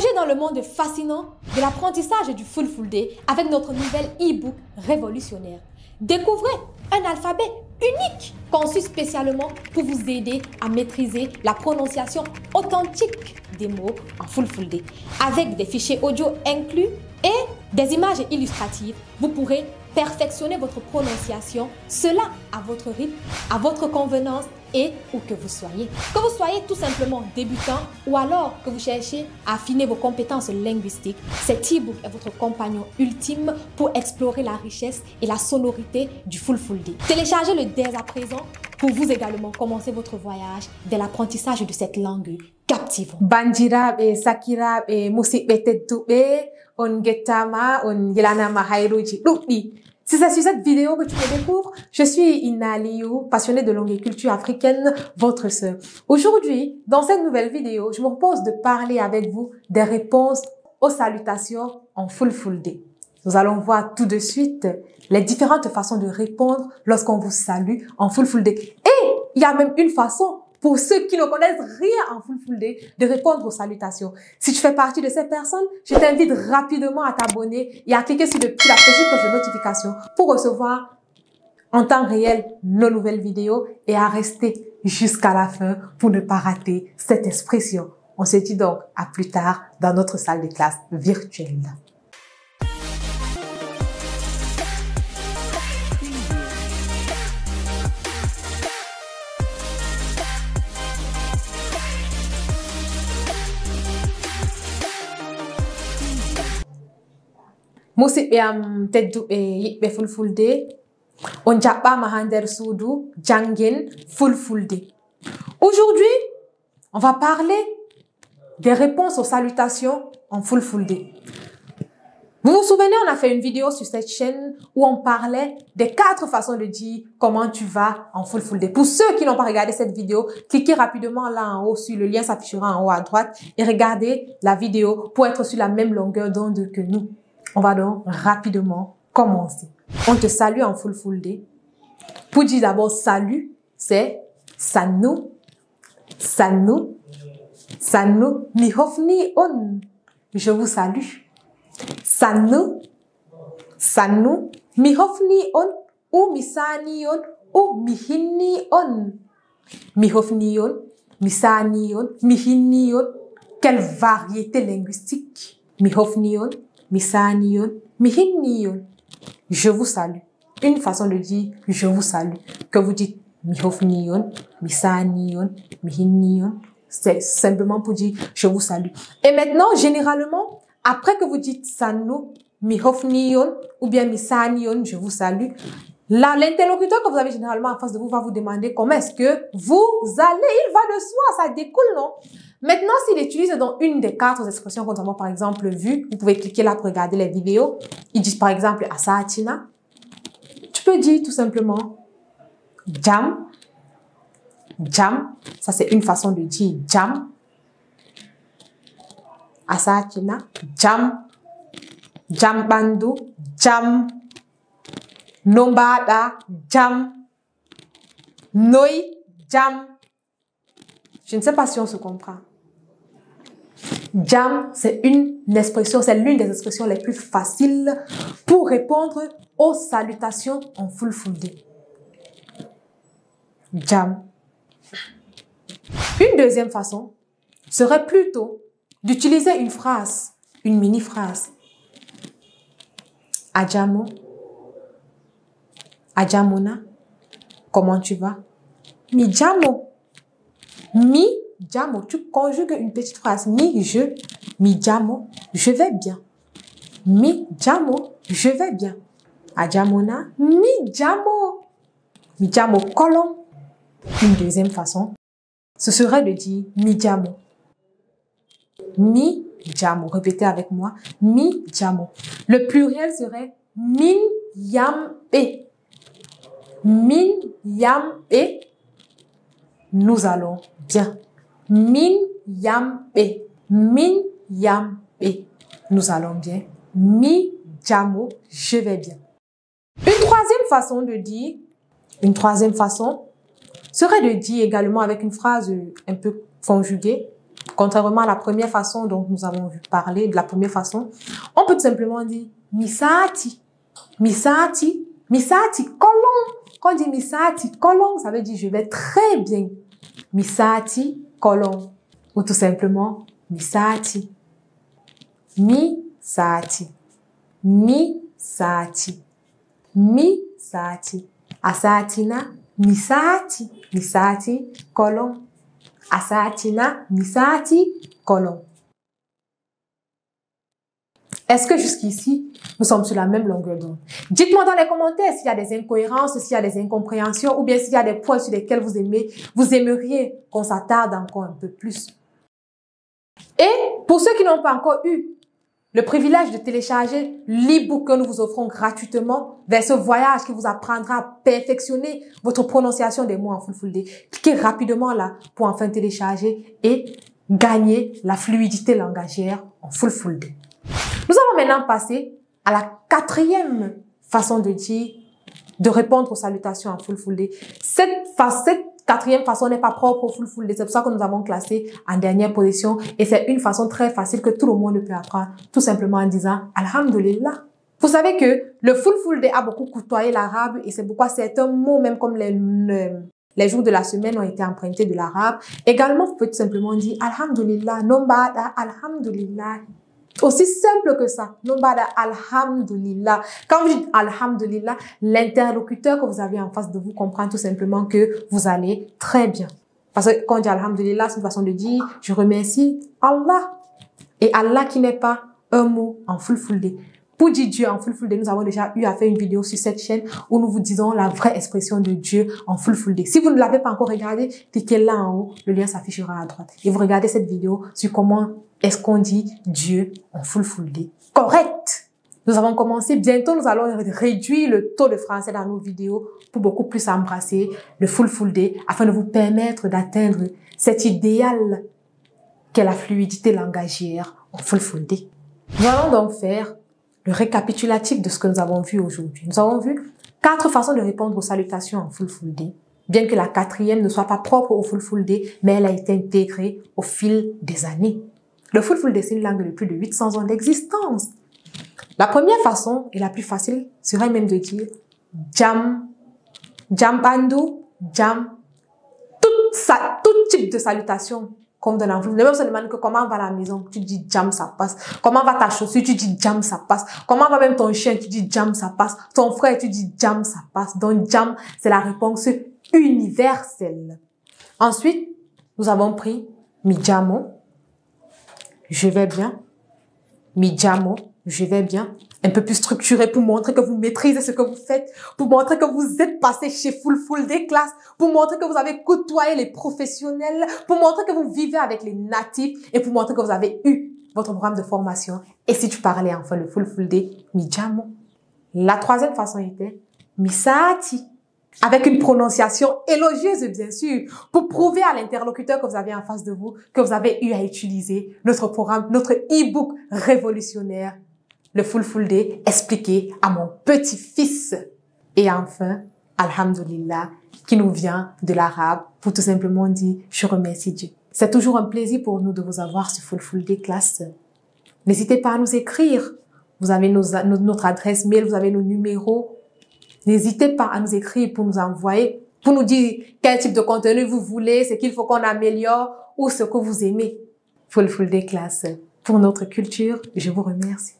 Plongez dans le monde fascinant de l'apprentissage du Fulfulde avec notre nouvel e-book révolutionnaire. Découvrez un alphabet unique conçu spécialement pour vous aider à maîtriser la prononciation authentique des mots en Fulfulde. Avec des fichiers audio inclus et des images illustratives, vous pourrez perfectionner votre prononciation, cela à votre rythme, à votre convenance et où que vous soyez. Que vous soyez tout simplement débutant ou alors que vous cherchez à affiner vos compétences linguistiques, cet e-book est votre compagnon ultime pour explorer la richesse et la sonorité du Fulfulde. Téléchargez-le dès à présent pour vous également commencer votre voyage dans l'apprentissage de cette langue captivante. Bandiraɓe, sakiraɓe, musidɓe tedduɓe, on gettama, on yelanama hayruji ɗuɗɗi. Si c'est sur cette vidéo que tu me découvres, je suis Ina Aliou, passionnée de langue et culture africaine, votre sœur. Aujourd'hui, dans cette nouvelle vidéo, je me propose de parler avec vous des réponses aux salutations en Fulfulde. Nous allons voir tout de suite les différentes façons de répondre lorsqu'on vous salue en Fulfulde. Et il y a même une façon pour ceux qui ne connaissent rien en Fulfulde de répondre aux salutations. Si tu fais partie de ces personnes, je t'invite rapidement à t'abonner et à cliquer sur la petite cloche de notification pour recevoir en temps réel nos nouvelles vidéos et à rester jusqu'à la fin pour ne pas rater cette expression. On se dit donc à plus tard dans notre salle de classe virtuelle. Musidɓe am tedduɓe yiɓɓe Fulfulde, on jaɓɓama ha nder suudu jangen Fulfulde. Aujourd'hui, on va parler des réponses aux salutations en Fulfulde. Vous vous souvenez, on a fait une vidéo sur cette chaîne où on parlait des 4 façons de dire comment tu vas en Fulfulde. Pour ceux qui n'ont pas regardé cette vidéo, cliquez rapidement là en haut sur le lien s'affichera en haut à droite et regardez la vidéo pour être sur la même longueur d'onde que nous. On va donc rapidement commencer. On te salue en Fulfulde. Pour dire d'abord salut, c'est Sannu, Sannu, Sannu, mihofni on. Je vous salue. Sannu, Sannu, mihofni on, ou misani on, ou mihinni on. Mihofni on, misani on, mihinni on. Quelle variété linguistique. Mihofni on, misaniyon, mihinniyon. Je vous salue. Une façon de dire je vous salue. Que vous dites mihofniyon, misaniyon, mihinniyon. C'est simplement pour dire je vous salue. Et maintenant, généralement, après que vous dites sanu, mihofniyon ou bien misaniyon, je vous salue, là, l'interlocuteur que vous avez généralement en face de vous va vous demander comment est-ce que vous allez. Il va de soi, ça découle, non? Maintenant, s'il utilise dans une des 4 expressions que nous avons par exemple vues, vous pouvez cliquer là pour regarder les vidéos. Ils disent par exemple Asatina. Tu peux dire tout simplement Jam. Jam. Ça, c'est une façon de dire Jam. Asatina. Jam. Jam Bandu. Jam. Nombada. Jam. Noi. Jam. Je ne sais pas si on se comprend. Jam, c'est une expression, c'est l'une des expressions les plus faciles pour répondre aux salutations en Fulfulde. Jam. Une deuxième façon serait plutôt d'utiliser une phrase, une mini-phrase. Ajamo. Ajamona. Comment tu vas? Mi jamo. Mi jamo, tu conjugues une petite phrase. Mi je, mi jamo, je vais bien. Mi jamo, je vais bien. Ajamona, mi jamo. Mi jamo kolon. Une deuxième façon, ce serait de dire mi jamo. Mi jamo, répétez avec moi. Mi jamo. Le pluriel serait min yam e. Min yam e. Nous allons bien. Min yam e. Min yam e. Nous allons bien. Mi jamo, je vais bien. Une troisième façon de dire, serait de dire également avec une phrase un peu conjuguée, Contrairement à la première façon dont nous avons parlé, de la première façon, on peut tout simplement dire misati. Misati, misati, colon. Quand on dit misati, colon, ça veut dire je vais très bien. Misati, colon. Ou tout simplement misati. Misati. Misati. Misati. Asatina, misati. Misati, colon. Asatina, misati, colon. Est-ce que jusqu'ici, nous sommes sur la même longueur d'onde? Dites-moi dans les commentaires s'il y a des incohérences, s'il y a des incompréhensions ou bien s'il y a des points sur lesquels vous aimeriez qu'on s'attarde encore un peu plus. Et pour ceux qui n'ont pas encore eu le privilège de télécharger l'e-book que nous vous offrons gratuitement vers ce voyage qui vous apprendra à perfectionner votre prononciation des mots en Fulfulde, cliquez rapidement là pour enfin télécharger et gagner la fluidité langagière en Fulfulde. Nous allons maintenant passer à la 4e façon de dire, de répondre aux salutations en Fulfulde. Cette 4e façon n'est pas propre au Fulfulde, c'est pour ça que nous avons classé en dernière position et c'est une façon très facile que tout le monde peut apprendre, tout simplement en disant Alhamdulillah. Vous savez que le Fulfulde a beaucoup côtoyé l'arabe et c'est pourquoi certains mots, même comme les jours de la semaine ont été empruntés de l'arabe. Également, vous pouvez tout simplement dire Alhamdulillah, nombada, Alhamdulillah. Aussi simple que ça. Nombada, Alhamdulillah. Quand vous dites Alhamdulillah, l'interlocuteur que vous avez en face de vous comprend tout simplement que vous allez très bien. Parce que quand on dit Alhamdulillah, c'est une façon de dire je remercie Allah. Et Allah qui n'est pas un mot en Fulfulde. Pour dire Dieu en Fulfulde, nous avons déjà eu à faire une vidéo sur cette chaîne où nous vous disons la vraie expression de Dieu en Fulfulde. Si vous ne l'avez pas encore regardé, cliquez là en haut, le lien s'affichera à droite. Et vous regardez cette vidéo sur comment est-ce qu'on dit Dieu en Fulfulde. Correct! Nous avons commencé. Bientôt, nous allons réduire le taux de français dans nos vidéos pour beaucoup plus embrasser le Fulfulde afin de vous permettre d'atteindre cet idéal qu'est la fluidité langagière en Fulfulde. Nous allons donc faire le récapitulatif de ce que nous avons vu aujourd'hui. Nous avons vu 4 façons de répondre aux salutations en Fulfulde, bien que la 4e ne soit pas propre au Fulfulde, mais elle a été intégrée au fil des années. Le Fulfulde, c'est une langue de plus de 800 ans d'existence. La première façon, et la plus facile, serait même de dire jam, jambandu, jam, tout type de salutation comme dans l'enveloppe. Même se demande que comment va la maison, tu dis jam, ça passe. Comment va ta chaussure, tu dis jam, ça passe. Comment va même ton chien, tu dis jam, ça passe. Ton frère, tu dis jam, ça passe. Donc jam, c'est la réponse universelle. Ensuite, nous avons pris mi jamo, je vais bien. Mi jamo, je vais bien. Un peu plus structuré pour montrer que vous maîtrisez ce que vous faites, pour montrer que vous êtes passé chez Fulfulde Class, pour montrer que vous avez côtoyé les professionnels, pour montrer que vous vivez avec les natifs et pour montrer que vous avez eu votre programme de formation. Et si tu parlais enfin le Fulfulde, mi jamo. La 3e façon était misati, avec une prononciation élogieuse bien sûr, pour prouver à l'interlocuteur que vous avez en face de vous que vous avez eu à utiliser notre programme, notre e-book révolutionnaire, le Fulfulde expliqué à mon petit-fils. Et enfin, Alhamdulillah, qui nous vient de l'arabe pour tout simplement dire je remercie Dieu. C'est toujours un plaisir pour nous de vous avoir sur Fulfulde Class. N'hésitez pas à nous écrire. Vous avez notre adresse mail, vous avez nos numéros. N'hésitez pas à nous écrire pour nous envoyer, pour nous dire quel type de contenu vous voulez, ce qu'il faut qu'on améliore ou ce que vous aimez. Fulfulde Class. Pour notre culture, je vous remercie.